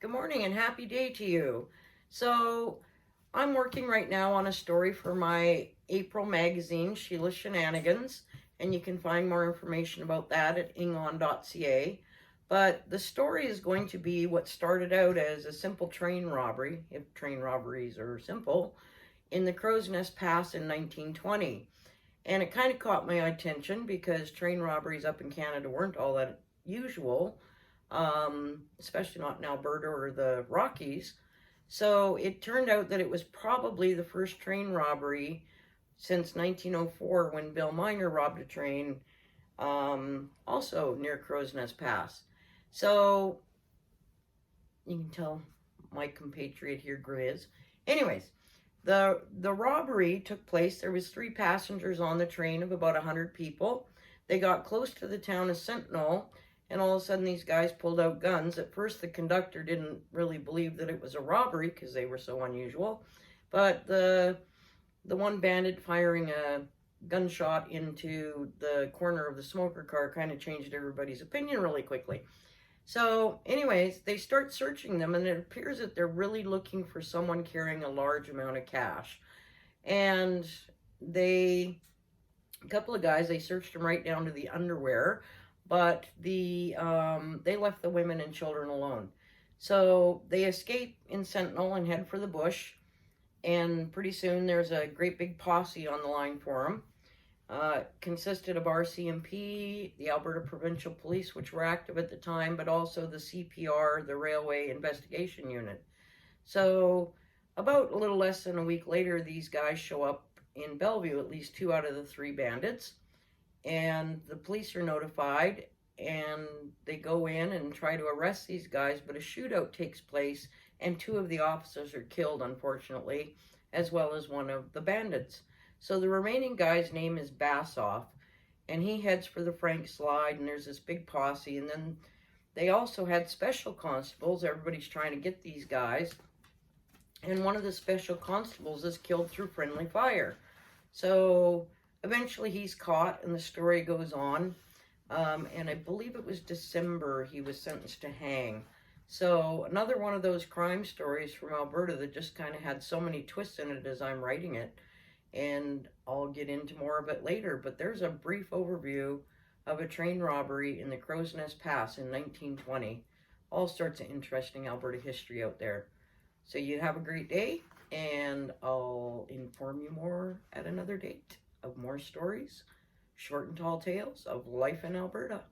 Good morning and happy day to you. So, I'm working right now on a story for my April magazine, Sheila's Shenanigans, and you can find more information about that at ingon.ca. But the story is going to be what started out as a simple train robbery, if train robberies are simple, in the Crow's Nest Pass in 1920. And it kind of caught my attention because train robberies up in Canada weren't all that usual, especially not in Alberta or the Rockies. So it turned out that it was probably the first train robbery since 1904 when Bill Miner robbed a train, also near Crow's Nest Pass. So you can tell my compatriot here, Grizz. Anyways, the robbery took place. There was 3 passengers on the train of about 100 people. They got close to the town of Sentinel, and all of a sudden these guys pulled out guns. At first the conductor didn't really believe that it was a robbery because they were so unusual, but the one bandit firing a gunshot into the corner of the smoker car kind of changed everybody's opinion really quickly. So anyways, they start searching them, and it appears that they're really looking for someone carrying a large amount of cash. And a couple of guys, they searched them right down to the underwear, but they left the women and children alone. So they escape in Sentinel and head for the bush, and pretty soon there's a great big posse on the line for them. Consisted of RCMP, the Alberta Provincial Police, which were active at the time, but also the CPR, the Railway Investigation Unit. So about a little less than a week later, these guys show up in Bellevue, at least 2 out of the 3 bandits, and the police are notified, and they go in and try to arrest these guys, but a shootout takes place, and 2 of the officers are killed, unfortunately, as well as one of the bandits. So the remaining guy's name is Bassoff, and he heads for the Frank Slide, and there's this big posse, and then they also had special constables. Everybody's trying to get these guys, and one of the special constables is killed through friendly fire. So eventually he's caught, and the story goes on, and I believe it was December he was sentenced to hang. So another one of those crime stories from Alberta that just kind of had so many twists in it as I'm writing it. And I'll get into more of it later, but there's a brief overview of a train robbery in the Crow's Nest Pass in 1920. All sorts of interesting Alberta history out there. So you have a great day, and I'll inform you more at another date of more stories, short and tall tales of life in Alberta.